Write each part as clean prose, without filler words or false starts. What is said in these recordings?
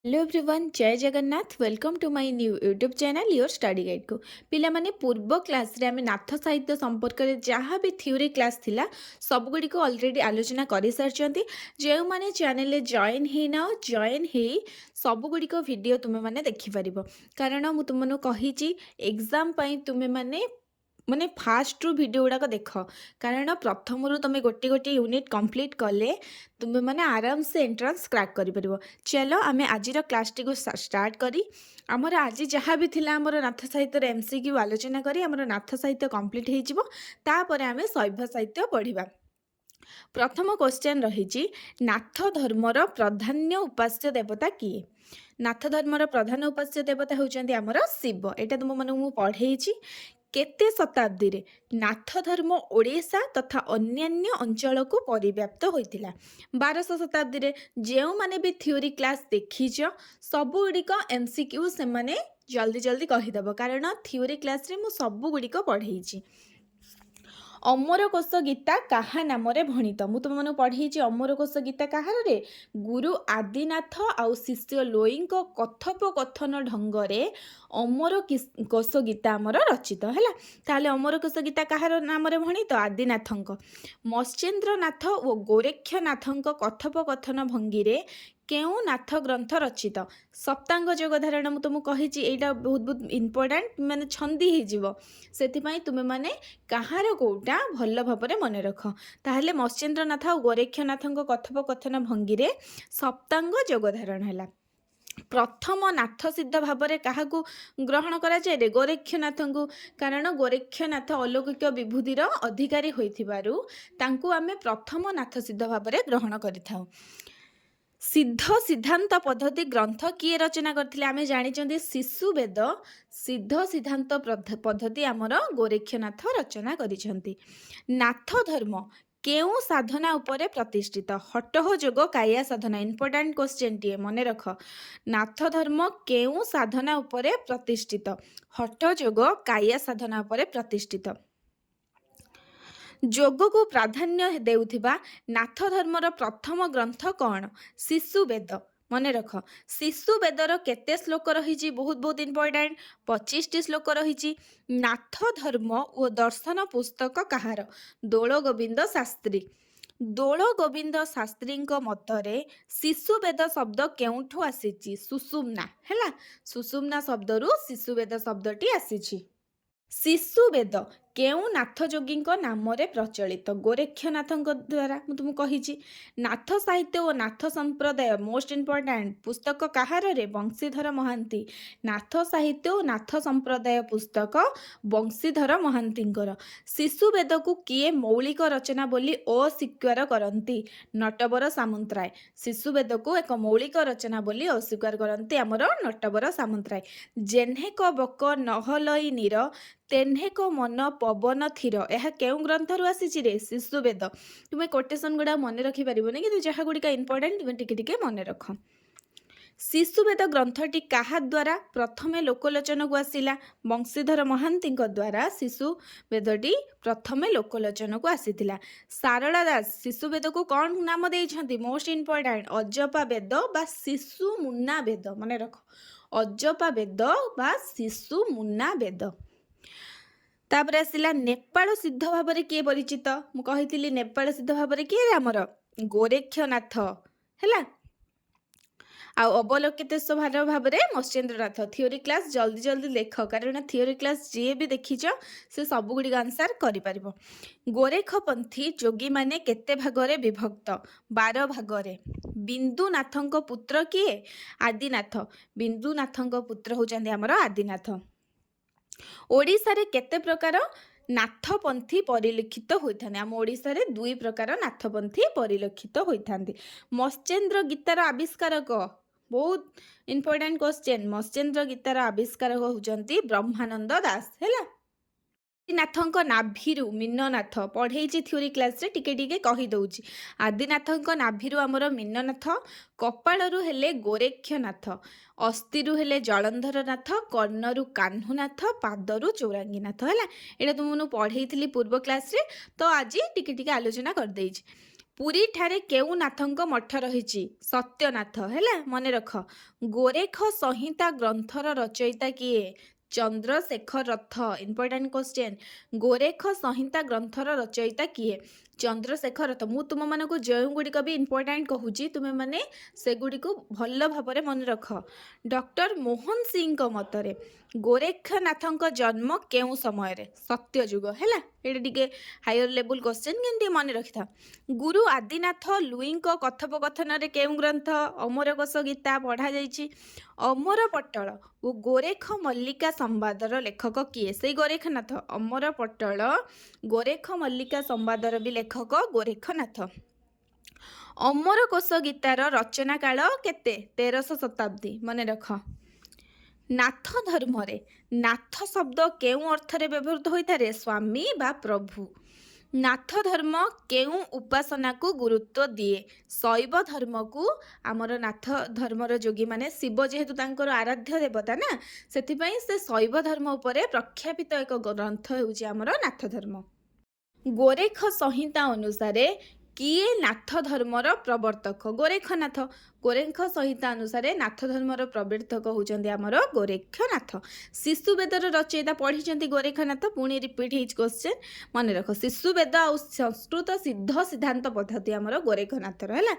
Hello everyone, जय Jagannath. Welcome to my new YouTube channel your study guide को। पिला माने पूर्व क्लास रे आमे नाथ साहित्य संपर्क में जहाँ भी थ्योरी क्लास थिला सब गुडी को ऑलरेडी आलोचना कर सारी। जो माने चैनल रे जॉइन ही ना जॉइन ही सब गुडी को वीडियो तुमे माने देखि परिबो। कारण मु तुमनु कहिची एग्जाम पई तुमे माने माने फास्ट रु वीडियो गुड़ाक देख। कारण प्रथम रु तुम गोटे गोटे यूनिट कंप्लीट कले तुम्हें मैंने आराम से एंट्रांस क्रैक कर पार। चलो आम आज क्लास टी स्टार्ट करी। आमर आज जहाँ भी थिला आमर नाथ साहित्य एमसीक्यू आलोचना करी आमर नाथ साहित्य कंप्लीट होपर आम शैव साहित्य पढ़ा। प्रथम क्वेश्चन रही नाथ धर्मर प्रधान्य उपास्य देवता किए। नाथ धर्मर प्रधान उपास्य देवता होउचंदी आमर शिव। एटा तुम मन मु पढ़ेई केते शताब्दी रे नाथ धर्म ओडिशा तथा अन्यान्य अंचल को परिव्याप्त होइतिला। 1200 शताब्दी रे जेउ माने भी थ्योरी क्लास देखिछ सब गुड़िक एमसीक्यू से माने जल्दी जल्दी कहीदेव। कारण थ्योरी क्लास रे मु सब गुड़िक पढ़ेई। अमरकोश गीता काहा नाम भणित। मु तुम मन पढ़ी अमरकोश गीता कहार रे गुरु आदिनाथ आउ शिष्य लोई कथोपकथन ढंगरे अमर कोश गीता आमर रचित है। ताहले अमरकोश गीता कहार नाम भणित आदिनाथ। मत्स्येन्द्रनाथ और गोरक्षनाथ कथोपकथन भंगी रे केउ नाथ ग्रंथ रचित। सप्तांग जोग धारण मु तुमको कही एटा बहुत बहुत इम्पोर्टाट माने छंदी हो से तुम्हें माने कहार कोटा भल भाव मन रख। ताहले मत्स्येन्द्रनाथ और गोरक्षनाथ कथोपकथन भंगी रे सप्तांग जोग धारण है। प्रथम नाथ सिद्ध भाव में क्या ग्रहण करा जाए गोरक्षनाथ को। कारण गोरक्षनाथ अलौकिक विभूतिर अधिकारी होइथिबारु तांकु आमे प्रथम नाथ सिद्ध भाव में ग्रहण करिथाउ। सिद्ध सिद्धांत पद्धति ग्रंथ किए रचना करथिले आमे जानिचंदी शिशु वेद। सिद्ध सिद्धांत पद्धति आमर गोरक्षनाथ रचना करिसंती। नाथ धर्म केउ साधना उपरे प्रतिष्ठित। हटह जोग काया साधना इम्पोर्टाट क्वेश्चन टीए मन रख। नाथ धर्म केउ साधना उपरे प्रतिष्ठित। हट जोग काया साधना उपरे प्रतिष्ठित। जोग को प्राधान्य देउथिबा नाथ धर्मर प्रथम ग्रंथ कौन? शिशु वेद। मन रख शिशु वेदर केते श्लोक रही बहुत बहुत इम्पोर्टाट 25टी श्लोक रही। नाथ धर्म और दर्शन पुस्तक कहार? दोल गोविंद शास्त्री। दोल गोविंद शास्त्री मतरे शिशु वेद शब्द केउठु आसीची? सुषुम्ना है। सुषुम्ना शब्दरु शिशु वेद शब्दटी आसीची। शिशु वेद केउ नाथ जोगी नाम प्रचलित? गोरक्षनाथ द्वारा। मु तुमको कही नाथ साहित्य और नाथ संप्रदाय मोस्ट इम्पोर्टाट पुस्तक कहार रे? बंशीधर महांती। नाथ साहित्य और नाथ संप्रदाय पुस्तक बंशीधर महांतींकर। शिशु वेद को किए मौलिक रचना बोली अस्वीकार करती? नटवर सामंतराय। शिशु वेद को एक मौलिक रचना बोली अस्वीकार करती आमर नटवर सामंतराय। जेन्हेक बक नहलई नीर तेन्हेक मन पवन थीर। यह केउ ग्रंथरु आसीची रे? शिशु वेद। तुम्हें कोटेशन गुड़ा मन रखी पारिबोनी कि जहाँ गुड़िका इम्पोर्टाट तुम्हें टिके मन रख। शिशु वेद ग्रंथटी काहा द्वारा प्रथमे लोकलोचन को आसिला? बंशीधर महांती द्वारा शिशु वेदटी प्रथमे लोकलोचन को आसीथिला। सारला दास शिशु वेद को कौन नाम देइछंती? मोस्ट इम्पोर्टाट अजपा वेद बा शिशु मुन्ना वेद। मन रख अजपा वेद बा शिशु मुन्ना वेद। तापर आसिला नेपाल सिद्ध भाव में किए परिचित? मु कहिथिली नेपाल सिद्ध भाव में किए आमर गोरक्षनाथ है। आउ अवलोकितेश्वर भाव में मत्स्येन्द्रनाथ। थ्योरी क्लास जल्दी जल्दी देख कारण थ्योरी क्लास जी भी देखीच से सब गुड़िक आंसर कर। गोरेखपंथी जोगी माने केते भागरे विभक्त? 12 भागरे। बिंदुनाथ पुत्र किए? आदिनाथ। बिंदुनाथ पुत्र होचंदी आमर आदिनाथ। ओडिशा रे केते प्रकार नाथपंथी परिलक्षित होता? आम ओडिशा रे 2 प्रकार नाथपंथी परिलक्षित होता। मत्स्येन्द्र गीतार आविष्कारक बहुत इम्पोर्टाट क्वेश्चन। मत्स्येन्द्र गीतार आविष्कारक होचंती ब्रह्मानंद दास है। आदिनाथ नाभिरु मीननाथ पढ़े थ्योरी क्लास रे टिके टिके कही दउची। आदिनाथ नाभिरु आमर मीननाथ। कपाळरु हेले गोरक्षनाथ। अस्थिरु हेले जलंधर नाथ। कर्णरु कान्हुनाथ। पादरु चौरांगीनाथ है। यहाँ तुम पढ़े पूर्व क्लास रे तो आज टिके टिके आलोचना कर देइछि। ପୁରୀ ଠାରେ କେଉଁ ନାଥଙ୍କ ମଠ ରହିଛି? ସତ୍ୟନାଥ। ହେଲା, ମନେ ରଖ। ଗୋରେଖ ସଂହିତା ଗ୍ରନ୍ଥର ରଚୟିତା କିଏ? ଚନ୍ଦ୍ରଶେଖର ରଥ। Important question. ଗୋରେଖ ସଂହିତା ଗ୍ରନ୍ଥର ରଚୟିତା କିଏ? ଚନ୍ଦ୍ରଶେଖର ରଥ। ମୁଁ ତୁମମାନଙ୍କୁ ଯେଉଁଗୁଡ଼ିକ ବି ଇମ୍ପୋର୍ଟାଣ୍ଟ କହୁଛି ତୁମେମାନେ ସେଗୁଡ଼ିକୁ ଭଲ ଭାବରେ ମନେ ରଖ। ଡକ୍ଟର ମୋହନ ସିଂଙ୍କ ମତରେ ଗୋରେଖନାଥଙ୍କ ଜନ୍ମ କେଉଁ ସମୟରେ? ସତ୍ୟଯୁଗ। ହେଲା, ଏଇଟା ଟିକେ ହାୟର ଲେବୁଲ କ୍ୱେଶ୍ଚେନ୍, କିନ୍ତୁ ଟିକେ ମନେ ରଖିଥାଅ। ଗୁରୁ ଆଦିନାଥ ଲୁଇଙ୍କ କଥୋପକଥନରେ କେଉଁ ଗ୍ରନ୍ଥ? ଅମରକୋଷ ଗୀତା ପଢ଼ାଯାଇଛି। ଅମର ପଟ୍ଟଳ ଓ ଗୋରେଖ ମଲ୍ଲିକା ସମ୍ବାଦର ଲେଖକ କିଏ? ସେଇ ଗୋରେଖନାଥ। ଅମର ପଟ୍ଟଳ, ଗୋରେଖ ମଲ୍ଲିକା ସମ୍ବାଦର ବି ଲେଖକ ଗୋରେଖନାଥ। ଅମରକୋଷ ଗୀତାର ରଚନା କାଳ କେତେ? 1300 ଶତାବ୍ଦୀ। ମନେ ରଖ। ନାଥ ଧର୍ମରେ ନାଥ ଶବ୍ଦ କେଉଁ ଅର୍ଥରେ ବ୍ୟବହୃତ ହୋଇଥାଏ? ସ୍ୱାମୀ ବା ପ୍ରଭୁ। ନାଥ ଧର୍ମ କେଉଁ ଉପାସନାକୁ ଗୁରୁତ୍ୱ ଦିଏ? ଶୈବ ଧର୍ମକୁ। ଆମର ନାଥ ଧର୍ମର ଯୋଗୀମାନେ ଶିବ ଯେହେତୁ ତାଙ୍କର ଆରାଧ୍ୟ ଦେବତା ନା, ସେଥିପାଇଁ ସେ ଶୈବ ଧର୍ମ ଉପରେ ପ୍ରଖ୍ୟାପିତ ଏକ ଗ୍ରନ୍ଥ ହେଉଛି ଆମର ନାଥ ଧର୍ମ। ଗୋରେଖ ସଂହିତା ଅନୁସାରେ କିଏ ନାଥ ଧର୍ମର ପ୍ରବର୍ତ୍ତକ? ଗୋରେଖନାଥ। ଗୋରେଖ ସଂହିତା ଅନୁସାରେ ନାଥ ଧର୍ମର ପ୍ରବର୍ତ୍ତକ ହେଉଛନ୍ତି ଆମର ଗୋରେଖନାଥ। ଶିଶୁବେଦର ରଚୟିତା ପଢ଼ିଛନ୍ତି ଗୋରେଖନାଥ। ପୁଣି ରିପିଟ୍ ହେଇଛି କ୍ୱେଶ୍ଚେନ୍, ମନେ ରଖ। ଶିଶୁବେଦ ଆଉ ସଂସ୍କୃତ ସିଦ୍ଧ ସିଦ୍ଧାନ୍ତ ପଦ୍ଧତି ଆମର ଗୋରେଖନାଥର। ହେଲା,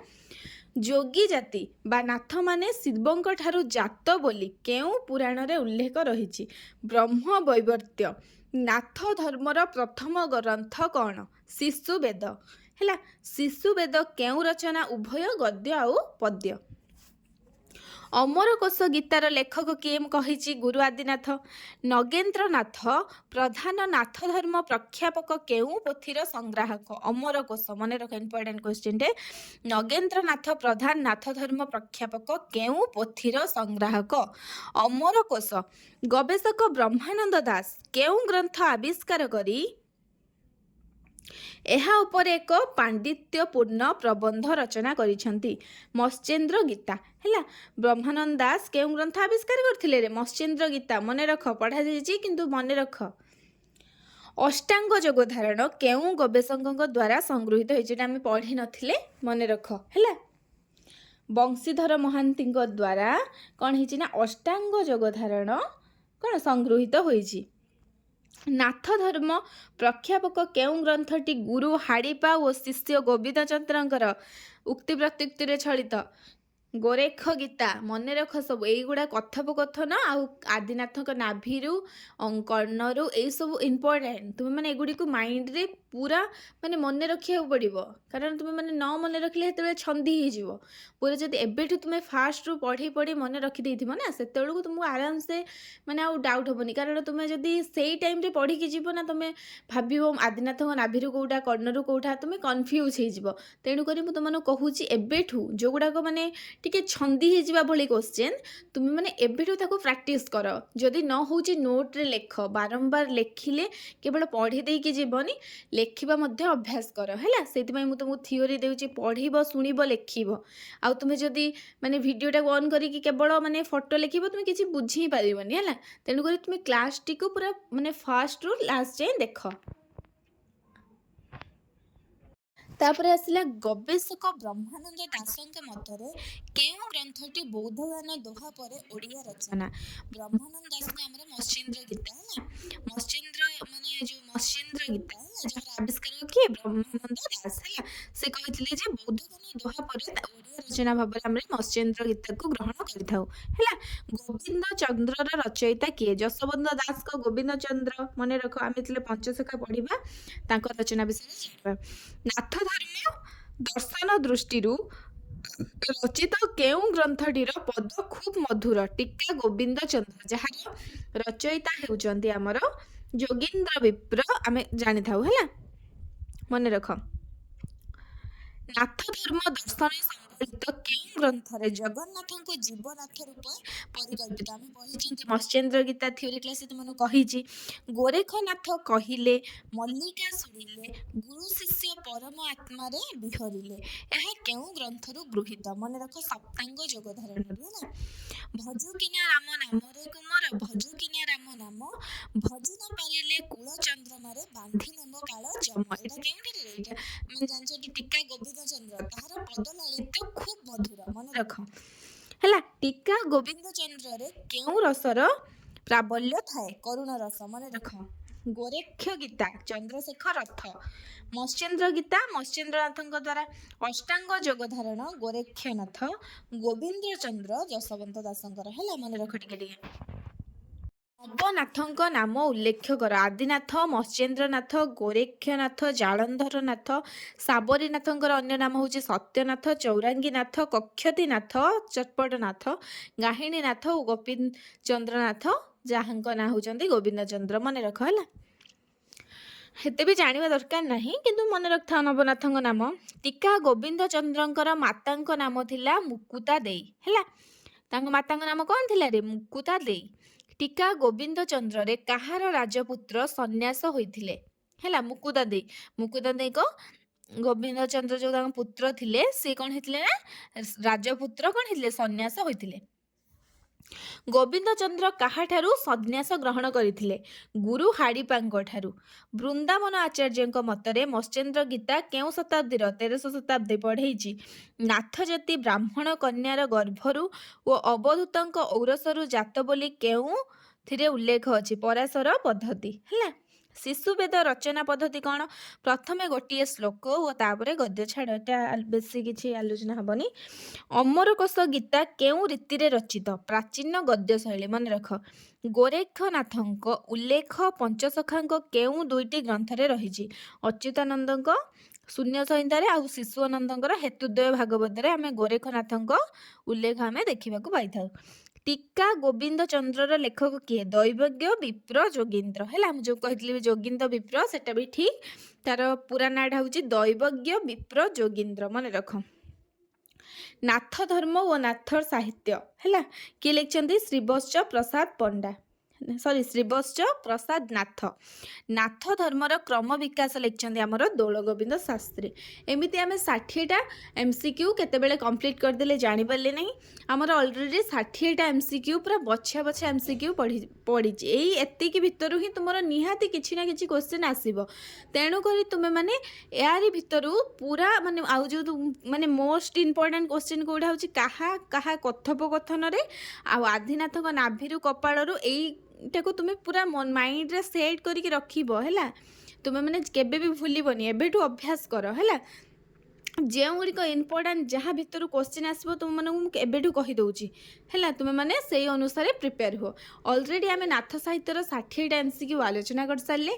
ଯୋଗୀ ଜାତି ବା ନାଥମାନେ ଶିବଙ୍କ ଠାରୁ ଜାତ ବୋଲି କେଉଁ ପୁରାଣରେ ଉଲ୍ଲେଖ ରହିଛି? ବ୍ରହ୍ମ ବୈବର୍ତ୍ୟ। ନାଥ ଧର୍ମର ପ୍ରଥମ ଗ୍ରନ୍ଥ କ'ଣ? ଶିଶୁବେଦ। ହେଲା, ଶିଶୁବେଦ କେଉଁ ରଚନା? ଉଭୟ ଗଦ୍ୟ ଆଉ ପଦ୍ୟ। ଅମରକୋଷ ଗୀତାର ଲେଖକ କିଏ? ମୁଁ କହିଛି ଗୁରୁ ଆଦିନାଥ। ନଗେନ୍ଦ୍ରନାଥ ପ୍ରଧାନ ନାଥ ଧର୍ମ ପ୍ରଖ୍ୟାପକ କେଉଁ ପୋଥିର ସଂଗ୍ରାହକ? ଅମରକୋଷ। ମନେ ରଖ, ଇମ୍ପୋର୍ଟାଣ୍ଟ କ୍ୱେଶ୍ଚେନ୍ଟେ। ନଗେନ୍ଦ୍ରନାଥ ପ୍ରଧାନ ନାଥ ଧର୍ମ ପ୍ରଖ୍ୟାପକ କେଉଁ ପୋଥିର ସଂଗ୍ରାହକ? ଅମରକୋଷ। ଗବେଷକ ବ୍ରହ୍ମାନନ୍ଦ ଦାସ କେଉଁ ଗ୍ରନ୍ଥ ଆବିଷ୍କାର କରି ଏହା ଉପରେ ଏକ ପାଣ୍ଡିତ୍ୟପୂର୍ଣ୍ଣ ପ୍ରବନ୍ଧ ରଚନା କରିଛନ୍ତି? ମତ୍ସ୍ୟେନ୍ଦ୍ର ଗୀତା। ହେଲା, ବ୍ରହ୍ମାନନ୍ଦ ଦାସ କେଉଁ ଗ୍ରନ୍ଥ ଆବିଷ୍କାର କରିଥିଲେ ରେ? ମତ୍ସ୍ୟେନ୍ଦ୍ର ଗୀତା। ମନେ ରଖ, ପଢ଼ାଯାଇଛି କିନ୍ତୁ ମନେ ରଖ। ଅଷ୍ଟାଙ୍ଗ ଯୋଗ ଧାରଣ କେଉଁ ଗବେଷକଙ୍କ ଦ୍ୱାରା ସଂଗୃହୀତ ହୋଇଛି? ଏଇଟା ଆମେ ପଢ଼ିନଥିଲେ, ମନେ ରଖ। ହେଲା, ବଂଶୀଧର ମହାନ୍ତିଙ୍କ ଦ୍ୱାରା କ'ଣ ହେଇଛି ନା ଅଷ୍ଟାଙ୍ଗ ଯୋଗ ଧାରଣ କ'ଣ ସଂଗୃହୀତ ହୋଇଛି। ନାଥ ଧର୍ମ ପ୍ରଖ୍ୟାପକ କେଉଁ ଗ୍ରନ୍ଥଟି ଗୁରୁ ହାଡ଼ିପା ଓ ଶିଷ୍ୟ ଗୋବିନ୍ଦ ଚନ୍ଦ୍ରଙ୍କର ଉକ୍ତି ପ୍ରତ୍ୟୁକ୍ତିରେ ଛଳିତ? ଗୋରେଖ ଗୀତା। ମନେ ରଖ ସବୁ ଏଇଗୁଡ଼ା କଥୋପକଥନ ଆଉ ଆଦିନାଥଙ୍କ ନାଭିରୁ କର୍ଣ୍ଣରୁ ଏଇସବୁ ଇମ୍ପୋର୍ଟାଣ୍ଟ। ତୁମେମାନେ ଏଗୁଡ଼ିକୁ ମାଇଣ୍ଡରେ ପୁରା ମାନେ ମନେ ରଖିବାକୁ ପଡ଼ିବ, କାରଣ ତୁମେମାନେ ନ ମନେ ରଖିଲେ ସେତେବେଳେ ଛନ୍ଦି ହେଇଯିବ ପୁରା। ଯଦି ଏବେଠୁ ତୁମେ ଫାଷ୍ଟରୁ ପଢ଼ି ପଢ଼ି ମନେ ରଖିଦେଇଥିବ ନା, ସେତେବେଳକୁ ତୁମକୁ ଆରାମସେ ମାନେ ଆଉ ଡାଉଟ୍ ହେବନି। କାରଣ ତୁମେ ଯଦି ସେଇ ଟାଇମ୍ରେ ପଢ଼ିକି ଯିବ ନା, ତୁମେ ଭାବିବ ଆଦିନାଥଙ୍କ ନାଭିରୁ କେଉଁଟା କର୍ଣ୍ଣରୁ କେଉଁଟା, ତୁମେ କନଫ୍ୟୁଜ୍ ହେଇଯିବ। ତେଣୁକରି ମୁଁ ତୁମମାନଙ୍କୁ କହୁଛି ଏବେଠୁ ଯେଉଁଗୁଡ଼ାକ ମାନେ ଟିକେ ଛନ୍ଦି ହେଇଯିବା ଭଳି କ୍ୱେଶ୍ଚେନ୍ ତୁମେମାନେ ଏବେଠୁ ତାକୁ ପ୍ରାକ୍ଟିସ୍ କର। ଯଦି ନ ହେଉଛି ନୋଟ୍ରେ ଲେଖ। ବାରମ୍ବାର ଲେଖିଲେ କେବଳ ପଢ଼ି ଦେଇକି ଯିବନି, ଲେଖିବା ମଧ୍ୟ ଅଭ୍ୟାସ କର। ହେଲା, ସେଇଥିପାଇଁ ମୁଁ ତୁମକୁ ଥିଓରି ଦେଉଛି, ପଢ଼ିବ, ଶୁଣିବ, ଲେଖିବ। ଆଉ ତୁମେ ଯଦି ମାନେ ଭିଡ଼ିଓଟାକୁ ଅନ୍ କରିକି କେବଳ ମାନେ ଫଟୋ ଲେଖିବ, ତୁମେ କିଛି ବୁଝି ହିଁ ପାରିବନି। ହେଲା, ତେଣୁକରି ତୁମେ କ୍ଲାସ୍ଟିକୁ ପୁରା ମାନେ ଫାଷ୍ଟରୁ ଲାଷ୍ଟ ଯାଏଁ ଦେଖ। ତାପରେ ଆସିଲା ଗବେଷକ ବ୍ରହ୍ମାନନ୍ଦ ଦାସଙ୍କ ମତରେ କେଉଁ ଗ୍ରନ୍ଥଟି ବୌଦ୍ଧଗାନ ଦୋହା ପରେ ଓଡ଼ିଆ ରଚନା? ବ୍ରହ୍ମାନନ୍ଦ ଦାସଙ୍କ ଆମର ମତ୍ସ୍ୟେନ୍ଦ୍ର ଗୀତା। ହେଲା, ମତ୍ସ୍ୟେନ୍ଦ୍ର ମାନେ ଯେଉଁ ମତ୍ସ୍ୟେନ୍ଦ୍ର ଗୀତା, ହେଲା, ଯାହାର ଆବିଷ୍କାର କିଏ? ବ୍ରହ୍ମାନନ୍ଦ ଦାସ। ହେଲା, ସେ କହିଥିଲେ ଯେ ବୌଦ୍ଧଗାନ ଦୋହା ପରେ ଓଡ଼ିଆ ରଚନା ଭାବରେ ଆମେ ମତ୍ସ୍ୟେନ୍ଦ୍ର ଗୀତାକୁ ଗ୍ରହଣ କରିଥାଉ। ହେଲା, ଗୋବିନ୍ଦ ଚନ୍ଦ୍ରର ରଚୟିତା କିଏ? ଯଶୋବନ୍ତ ଦାସଙ୍କ ଗୋବିନ୍ଦ ଚନ୍ଦ୍ର। ମନେ ରଖ, ଆମେ ଯେତେବେଳେ ପଞ୍ଚସଖା ପଢ଼ିବା ତାଙ୍କ ରଚନା ବିଷୟରେ ଜାଣିବା। ନାଥ ଧର୍ମ ଦର୍ଶନ ଦୃଷ୍ଟିରୁ ରଚିତ କେଉଁ ଗ୍ରନ୍ଥଟିର ପଦ ଖୁବ୍ ମଧୁର? ଟୀକା ଗୋବିନ୍ଦ ଚନ୍ଦ୍ର, ଯାହାର ରଚୟିତା ହେଉଛନ୍ତି ଆମର ଯୋଗୀନ୍ଦ୍ର ବିପ୍ର, ଆମେ ଜାଣିଥାଉ। ହେଲା, ମନେ ରଖ। ନାଥ ଧର୍ମ ଦର୍ଶନ ସମ୍ବଳିତ କେଉଁ ଗ୍ରନ୍ଥରେ ଜଗନ୍ନାଥଙ୍କୁ ଜୀବନାଥ ରୂପ ପରିକଳ୍ପିତ? ଆମେ ପଢ଼ିଛନ୍ତି ମତ୍ସ୍ୟେନ୍ଦ୍ର ଗୀତା ଥିଓରି କ୍ଲାସ୍, ତୁମମାନଙ୍କୁ କହିଛି। ଗୋରେଖନାଥ କହିଲେ ମଲ୍ଲିକା ଶୁଣିଲେ ଗୁରୁ ଶିଷ୍ୟ ପରମ ଆତ୍ମାରେ ବିହରିଲେ, ଏହା କେଉଁ ଗ୍ରନ୍ଥରୁ ଗୃହୀତ? ମନେ ରଖ, ସପ୍ତାଙ୍ଗ ଯୋଗ ଧାରଣରୁ। ହେଲା, ଭଜୁ କିନା ରାମ ନାମରେ କୁମର, ଭଜୁ କିନା ରାମ ନାମ, ଭଜି ନ ପାରିଲେ କୁଳ ଚନ୍ଦ୍ରମାରେ, ବାନ୍ଧି ନେବ କାଳ ଜମ। ଏଇଟା କେଉଁଠାରେ? ଏଇଟା ମାନେ ଜାଣିଛ, ଟୀକା ଗୋବିନ୍ଦ ଗୋବିନ୍ଦ ଚନ୍ଦ୍ରରେ କେଉଁ ରସର ପ୍ରାବଲ୍ୟ ଥାଏ? କରୁଣ ରସ। ମନେ ରଖ। ଗୋରେକ୍ଷ ଗୀତା ଚନ୍ଦ୍ରଶେଖର ରଥ। ମତ୍ସ୍ୟେନ୍ଦ୍ର ଗୀତା ମତ୍ସ୍ୟେନ୍ଦ୍ରନାଥଙ୍କ ଦ୍ୱାରା। ଅଷ୍ଟାଙ୍ଗ ଯୋଗ ଧାରଣ ଗୋରେକ୍ଷନାଥ। ଗୋବିନ୍ଦ ଚନ୍ଦ୍ର ଯଶୋବନ୍ତ ଦାସଙ୍କର। ହେଲା, ମନେ ରଖ ଟିକେ ଟିକେ। ନବନାଥଙ୍କ ନାମ ଉଲ୍ଲେଖ କର। ଆଦିନାଥ, ମତ୍ସ୍ୟେନ୍ଦ୍ରନାଥ, ଗୋରେକ୍ଷନାଥ, ଜାଳନ୍ଧରନାଥ। ସାବରୀନାଥଙ୍କର ଅନ୍ୟ ନାମ ହେଉଛି ସତ୍ୟନାଥ, ଚୌରାଙ୍ଗୀନାଥ, କକ୍ଷତୀନାଥ, ଚଟ୍ପଟନାଥ, ଗାହିଣୀନାଥ ଓ ଗୋପୀଚନ୍ଦ୍ରନାଥ, ଯାହାଙ୍କ ନାଁ ହେଉଛନ୍ତି ଗୋବିନ୍ଦ ଚନ୍ଦ୍ର। ମନେ ରଖ ହେଲା। ଏତେ ବି ଜାଣିବା ଦରକାର ନାହିଁ, କିନ୍ତୁ ମନେ ରଖିଥାଅ ନବନାଥଙ୍କ ନାମ। ଟୀକା ଗୋବିନ୍ଦ ଚନ୍ଦ୍ରଙ୍କର ମାତାଙ୍କ ନାମ ଥିଲା ମୁକୁତା ଦେଇ। ହେଲା, ତାଙ୍କ ମାତାଙ୍କ ନାମ କ'ଣ ଥିଲା ରେ? ମୁକୁତା ଦେଇ। ଟୀକା ଗୋବିନ୍ଦ ଚନ୍ଦ୍ରରେ କାହାର ରାଜପୁତ୍ର ସନ୍ନ୍ୟାସ ହୋଇଥିଲେ? ହେଲା, ମୁକୁତା ଦେଇ। ମୁକୁତା ଦେଇଙ୍କ ଗୋବିନ୍ଦ ଚନ୍ଦ୍ର ଯୋଉ ତାଙ୍କ ପୁତ୍ର ଥିଲେ, ସେ କ'ଣ ହେଇଥିଲେ ନା ରାଜପୁତ୍ର କ'ଣ ହେଇଥିଲେ? ସନ୍ନ୍ୟାସ ହୋଇଥିଲେ। ଗୋବିନ୍ଦ ଚନ୍ଦ୍ର କାହାଠାରୁ ସନ୍ନ୍ୟାସ ଗ୍ରହଣ କରିଥିଲେ? ଗୁରୁ ହାଡ଼ିପାଙ୍କ ଠାରୁ। ବୃନ୍ଦାବନ ଆଚାର୍ଯ୍ୟଙ୍କ ମତରେ ମତ୍ସ୍ୟେନ୍ଦ୍ର ଗୀତା କେଉଁ ଶତାବ୍ଦୀର? 1300 ଶତାବ୍ଦୀ ପଢ଼େଇଛି। ନାଥଜାତି ବ୍ରାହ୍ମଣ କନ୍ୟାର ଗର୍ଭରୁ ଓ ଅବଧୂତଙ୍କ ଔରସରୁ ଜାତ ବୋଲି କେଉଁଥିରେ ଉଲ୍ଲେଖ ଅଛି? ପରାଶର ପଦ୍ଧତି। ହେଲା, ଶିଶୁବେଦ ରଚନା ପଦ୍ଧତି କ'ଣ? ପ୍ରଥମେ ଗୋଟିଏ ଶ୍ଲୋକ ଓ ତାପରେ ଗଦ୍ୟ। ଛାଡ଼, ଏଟା ବେଶୀ କିଛି ଆଲୋଚନା ହବନି। ଅମରକୋଷ ଗୀତା କେଉଁ ରୀତିରେ ରଚିତ? ପ୍ରାଚୀନ ଗଦ୍ୟ ଶୈଳୀ। ମନେ ରଖ। ଗୋରେକ୍ଷନାଥଙ୍କ ଉଲ୍ଲେଖ ପଞ୍ଚସଖାଙ୍କ କେଉଁ ଦୁଇଟି ଗ୍ରନ୍ଥରେ ରହିଛି? ଅଚ୍ୟୁତାନନ୍ଦଙ୍କ ଶୂନ୍ୟ ସଂହିତାରେ ଆଉ ଶିଶୁଆନନ୍ଦଙ୍କର ହେତୁଦ୍ୱୟ ଭାଗବତରେ ଆମେ ଗୋରେକ୍ଷନାଥଙ୍କ ଉଲ୍ଲେଖ ଆମେ ଦେଖିବାକୁ ପାଇଥାଉ। ଟୀକା ଗୋବିନ୍ଦ ଚନ୍ଦ୍ରର ଲେଖକ କିଏ? ଦୈବଜ୍ଞ ବିପ୍ର ଯୋଗୀନ୍ଦ୍ର। ହେଲା, ମୁଁ ଯେଉଁ କହିଥିଲି ଯୋଗୀନ୍ଦ୍ର ବିପ୍ର, ସେଟା ବି ଠିକ୍। ତାର ପୁରା ନାଁଟା ହେଉଛି ଦୈବଜ୍ଞ ବିପ୍ର ଯୋଗୀନ୍ଦ୍ର। ମନେ ରଖ। ନାଥ ଧର୍ମ ଓ ନାଥ ସାହିତ୍ୟ। ହେଲା, କିଏ ଲେଖିଛନ୍ତି? ଶ୍ରୀବତ୍ସ ପ୍ରସାଦ ପଣ୍ଡା। ଶ୍ରୀବତ୍ସ ପ୍ରସାଦ ନାଥ। ନାଥ ଧର୍ମର କ୍ରମ ବିକାଶ ଲେଖିଛନ୍ତି ଆମର ଦୋଳଗୋବିନ୍ଦ ଶାସ୍ତ୍ରୀ। ଏମିତି ଆମେ 60ଟା MCQ କେତେବେଳେ କମ୍ପ୍ଲିଟ୍ କରିଦେଲେ ଜାଣିପାରିଲେ ନାହିଁ। ଆମର ଅଲରେଡ଼ି 60ଟା MCQ ପୁରା ବଛା ବଛା MCQ ପଡ଼ିଛି। ଏଇ ଏତିକି ଭିତରୁ ହିଁ ତୁମର ନିହାତି କିଛି ନା କିଛି କ୍ୱେଶ୍ଚିନ୍ ଆସିବ। ତେଣୁକରି ତୁମେମାନେ ଏହାରି ଭିତରୁ ପୁରା ମାନେ ଆଉ ଯେଉଁ ମାନେ ମୋଷ୍ଟ ଇମ୍ପୋର୍ଟାଣ୍ଟ କ୍ୱେଶ୍ଚିନ୍ କେଉଁଟା ହେଉଛି କାହା କଥୋପକଥନରେ ଆଉ ଆଦିନାଥଙ୍କ ନାଭିରୁ କପାଳରୁ, ଏଇଟାକୁ ତୁମେ ପୁରା ମାଇଣ୍ଡରେ ସେଟ୍ କରିକି ରଖିବ। ହେଲା, ତୁମେ ମାନେ କେବେ ବି ଭୁଲିବନି, ଏବେଠୁ ଅଭ୍ୟାସ କର। ହେଲା, ଯେଉଁଗୁଡ଼ିକ ଇମ୍ପୋର୍ଟାଣ୍ଟ ଯାହା ଭିତରୁ କ୍ୱେଶ୍ଚିନ୍ ଆସିବ ତୁମମାନଙ୍କୁ ମୁଁ ଏବେଠୁ କହିଦେଉଛି। ହେଲା, ତୁମେମାନେ ସେଇ ଅନୁସାରେ ପ୍ରିପେୟାର ହୁଅ। ଅଲରେଡ଼ି ଆମେ ନାଥ ସାହିତ୍ୟର 60ଟା MCQ ଆଲୋଚନା କରିସାରିଲେ।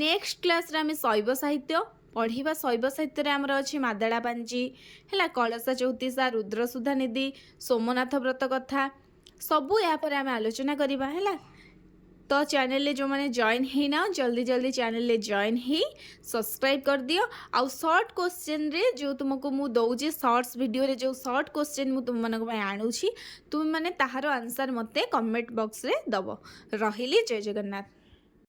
ନେକ୍ସଟ କ୍ଲାସ୍ରେ ଆମେ ଶୈବ ସାହିତ୍ୟ ପଢ଼ିବା। ଶୈବ ସାହିତ୍ୟରେ ଆମର ଅଛି ମାଦଳା ପାଞ୍ଜି, ହେଲା, କଳସା ଚୌତିସା, ରୁଦ୍ରସୁଧା ନିଧି, ସୋମନାଥ ବ୍ରତ କଥା, ସବୁ ଏହାପରେ ଆମେ ଆଲୋଚନା କରିବା। ହେଲା, ତ ଚ୍ୟାନେଲରେ ଯେଉଁମାନେ ଜଏନ୍ ହେଇନା ଜଲ୍ଦି ଚ୍ୟାନେଲରେ ଜଏନ୍ ହେଇ ସବସ୍କ୍ରାଇବ୍ କରିଦିଅ। ଆଉ ସର୍ଟ କ୍ୱେଶ୍ଚିନ୍ରେ ଯେଉଁ ତୁମକୁ ମୁଁ ଦେଉଛି, ସର୍ଟସ୍ ଭିଡ଼ିଓରେ ଯେଉଁ ସର୍ଟ କ୍ୱେଶ୍ଚିନ୍ ମୁଁ ତୁମମାନଙ୍କ ପାଇଁ ଆଣୁଛି, ତୁମେମାନେ ତାହାର ଆନ୍ସର୍ ମୋତେ କମେଣ୍ଟ ବକ୍ସରେ ଦେବ। ରହିଲି, ଜୟ ଜଗନ୍ନାଥ।